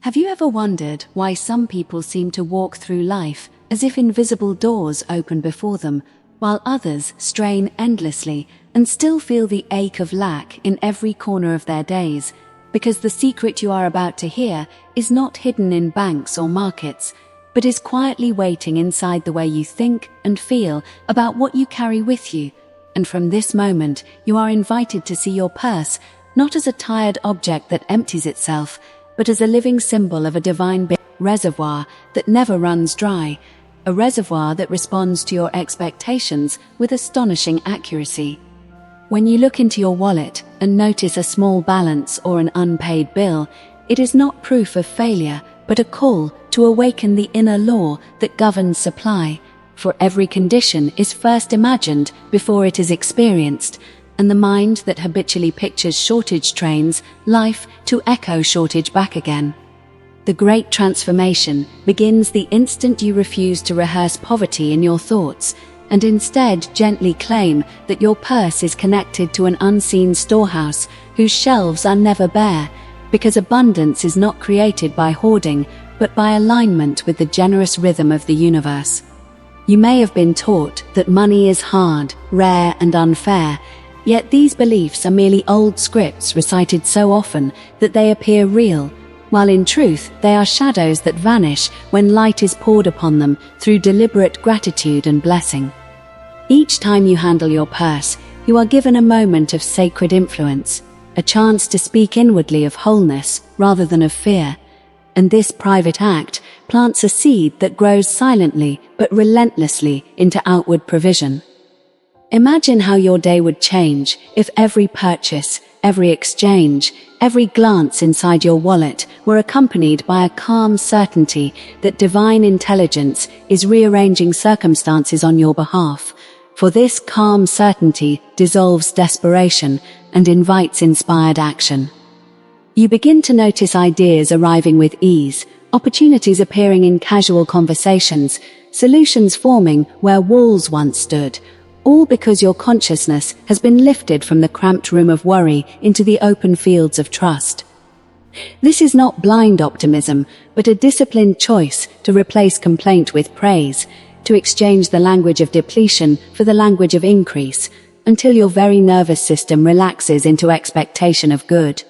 Have you ever wondered why some people seem to walk through life as if invisible doors open before them, while others strain endlessly and still feel the ache of lack in every corner of their days? Because the secret you are about to hear is not hidden in banks or markets, but is quietly waiting inside the way you think and feel about what you carry with you. And from this moment, you are invited to see your purse not as a tired object that empties itself, but as a living symbol of a divine reservoir that never runs dry, a reservoir that responds to your expectations with astonishing accuracy. When you look into your wallet and notice a small balance or an unpaid bill, it is not proof of failure, but a call to awaken the inner law that governs supply. For every condition is first imagined before it is experienced, and the mind that habitually pictures shortage trains life to echo shortage back again. The great transformation begins the instant you refuse to rehearse poverty in your thoughts, and instead gently claim that your purse is connected to an unseen storehouse whose shelves are never bare, because abundance is not created by hoarding, but by alignment with the generous rhythm of the universe. You may have been taught that money is hard, rare, and unfair, yet these beliefs are merely old scripts recited so often that they appear real, while in truth they are shadows that vanish when light is poured upon them through deliberate gratitude and blessing. Each time you handle your purse, you are given a moment of sacred influence, a chance to speak inwardly of wholeness rather than of fear, and this private act plants a seed that grows silently but relentlessly into outward provision. Imagine how your day would change if every purchase, every exchange, every glance inside your wallet were accompanied by a calm certainty that divine intelligence is rearranging circumstances on your behalf. For this calm certainty dissolves desperation and invites inspired action. You begin to notice ideas arriving with ease, opportunities appearing in casual conversations, solutions forming where walls once stood, all because your consciousness has been lifted from the cramped room of worry into the open fields of trust. This is not blind optimism, but a disciplined choice to replace complaint with praise, to exchange the language of depletion for the language of increase, until your very nervous system relaxes into expectation of good.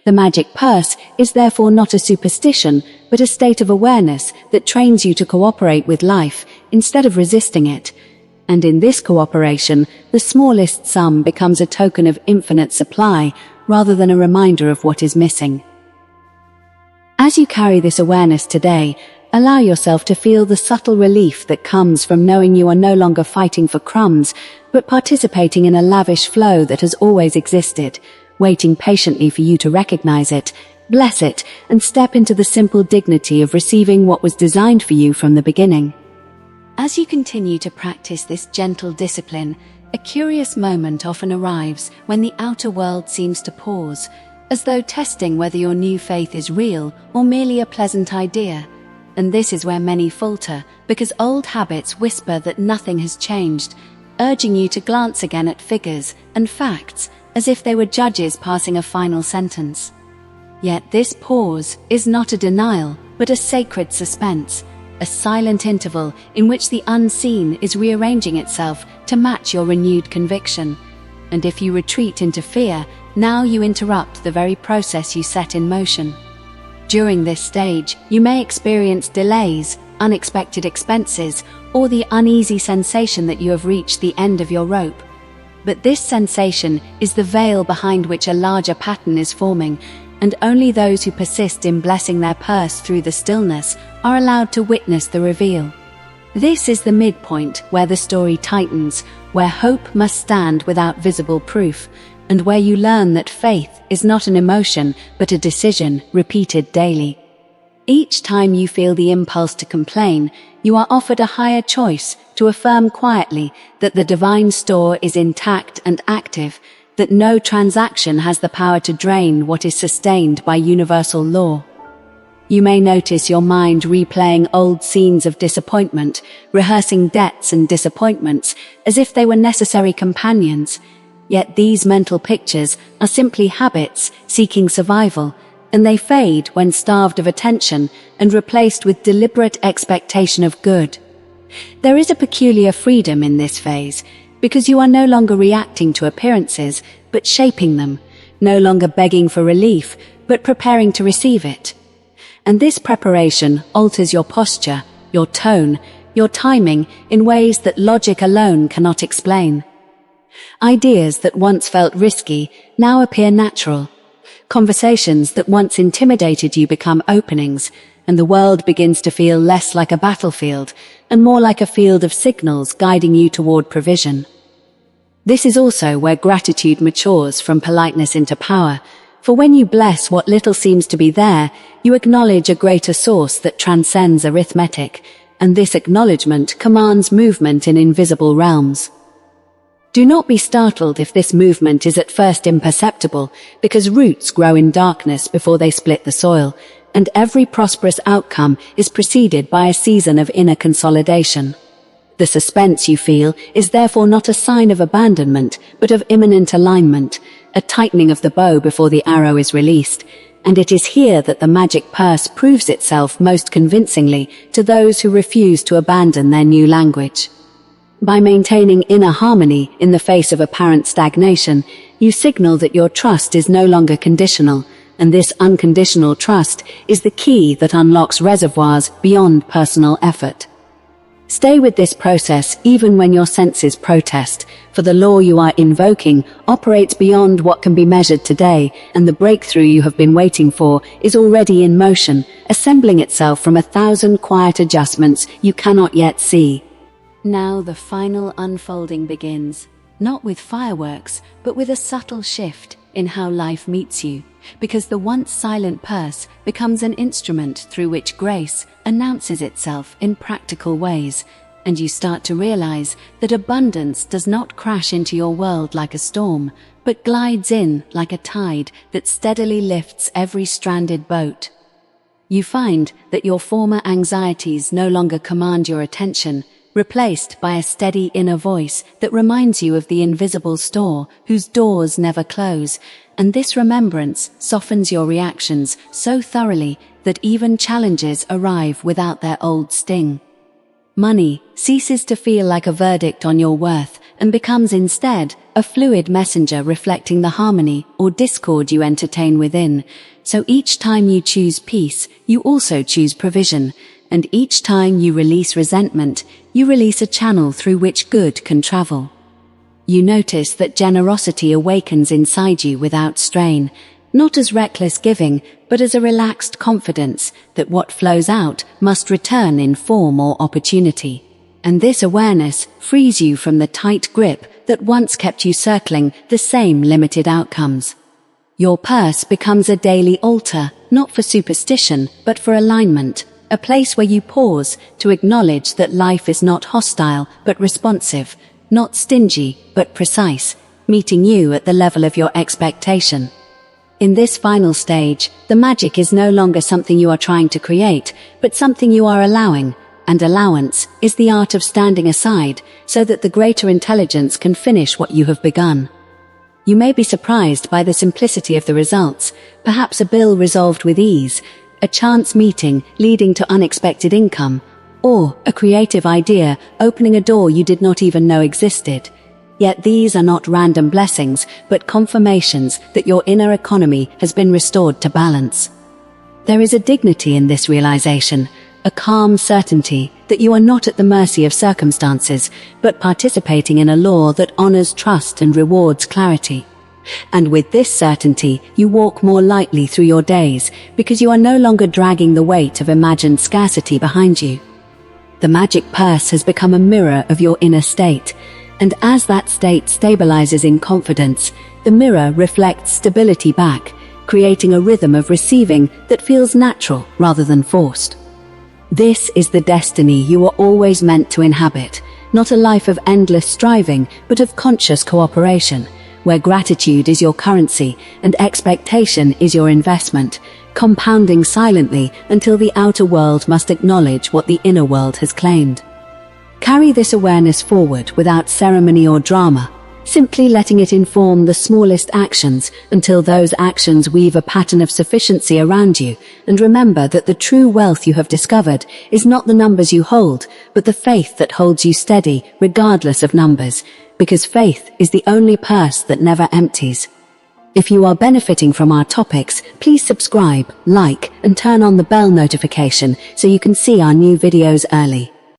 The magic purse is therefore not a superstition, but a state of awareness that trains you to cooperate with life instead of resisting it. And in this cooperation, the smallest sum becomes a token of infinite supply rather than a reminder of what is missing. As you carry this awareness today, allow yourself to feel the subtle relief that comes from knowing you are no longer fighting for crumbs, but participating in a lavish flow that has always existed, waiting patiently for you to recognize it, bless it, and step into the simple dignity of receiving what was designed for you from the beginning. As you continue to practice this gentle discipline, a curious moment often arrives when the outer world seems to pause, as though testing whether your new faith is real or merely a pleasant idea. And this is where many falter, because old habits whisper that nothing has changed, urging you to glance again at figures and facts as if they were judges passing a final sentence. Yet this pause is not a denial, but a sacred suspense, a silent interval in which the unseen is rearranging itself to match your renewed conviction. And if you retreat into fear, now you interrupt the very process you set in motion. During this stage, you may experience delays, unexpected expenses, or the uneasy sensation that you have reached the end of your rope. But this sensation is the veil behind which a larger pattern is forming, and only those who persist in blessing their purse through the stillness are allowed to witness the reveal. This is the midpoint where the story tightens, where hope must stand without visible proof, and where you learn that faith is not an emotion but a decision repeated daily. Each time you feel the impulse to complain, you are offered a higher choice to affirm quietly that the divine store is intact and active, that no transaction has the power to drain what is sustained by universal law. You may notice your mind replaying old scenes of disappointment, rehearsing debts and disappointments as if they were necessary companions. Yet these mental pictures are simply habits seeking survival, and they fade when starved of attention and replaced with deliberate expectation of good. There is a peculiar freedom in this phase, because you are no longer reacting to appearances, but shaping them, no longer begging for relief, but preparing to receive it. And this preparation alters your posture, your tone, your timing in ways that logic alone cannot explain. Ideas that once felt risky now appear natural. Conversations that once intimidated you become openings, and the world begins to feel less like a battlefield and more like a field of signals guiding you toward provision. This is also where gratitude matures from politeness into power, for when you bless what little seems to be there, you acknowledge a greater source that transcends arithmetic, and this acknowledgement commands movement in invisible realms. Do not be startled if this movement is at first imperceptible, because roots grow in darkness before they split the soil, and every prosperous outcome is preceded by a season of inner consolidation. The suspense you feel is therefore not a sign of abandonment, but of imminent alignment, a tightening of the bow before the arrow is released, and it is here that the magic purse proves itself most convincingly to those who refuse to abandon their new language. By maintaining inner harmony in the face of apparent stagnation, you signal that your trust is no longer conditional, and this unconditional trust is the key that unlocks reservoirs beyond personal effort. Stay with this process even when your senses protest, for the law you are invoking operates beyond what can be measured today, and the breakthrough you have been waiting for is already in motion, assembling itself from 1,000 quiet adjustments you cannot yet see. Now the final unfolding begins, not with fireworks, but with a subtle shift in how life meets you, because the once silent purse becomes an instrument through which grace announces itself in practical ways, and you start to realize that abundance does not crash into your world like a storm, but glides in like a tide that steadily lifts every stranded boat. You find that your former anxieties no longer command your attention, replaced by a steady inner voice that reminds you of the invisible store whose doors never close, and this remembrance softens your reactions so thoroughly that even challenges arrive without their old sting. Money ceases to feel like a verdict on your worth and becomes instead a fluid messenger reflecting the harmony or discord you entertain within. So each time you choose peace, you also choose provision, and each time you release resentment, you release a channel through which good can travel. You notice that generosity awakens inside you without strain, not as reckless giving, but as a relaxed confidence that what flows out must return in form or opportunity. And this awareness frees you from the tight grip that once kept you circling the same limited outcomes. Your purse becomes a daily altar, not for superstition, but for alignment, a place where you pause to acknowledge that life is not hostile, but responsive, not stingy, but precise, meeting you at the level of your expectation. In this final stage, the magic is no longer something you are trying to create, but something you are allowing, and allowance is the art of standing aside so that the greater intelligence can finish what you have begun. You may be surprised by the simplicity of the results, perhaps a bill resolved with ease, a chance meeting leading to unexpected income, or a creative idea opening a door you did not even know existed. Yet these are not random blessings, but confirmations that your inner economy has been restored to balance. There is a dignity in this realization, a calm certainty that you are not at the mercy of circumstances, but participating in a law that honors trust and rewards clarity. And with this certainty, you walk more lightly through your days, because you are no longer dragging the weight of imagined scarcity behind you. The magic purse has become a mirror of your inner state, and as that state stabilizes in confidence, the mirror reflects stability back, creating a rhythm of receiving that feels natural rather than forced. This is the destiny you were always meant to inhabit, not a life of endless striving, but of conscious cooperation, where gratitude is your currency and expectation is your investment, compounding silently until the outer world must acknowledge what the inner world has claimed. Carry this awareness forward without ceremony or drama, simply letting it inform the smallest actions until those actions weave a pattern of sufficiency around you. And remember that the true wealth you have discovered is not the numbers you hold, but the faith that holds you steady regardless of numbers, because faith is the only purse that never empties. If you are benefiting from our topics, please subscribe, like, and turn on the bell notification so you can see our new videos early.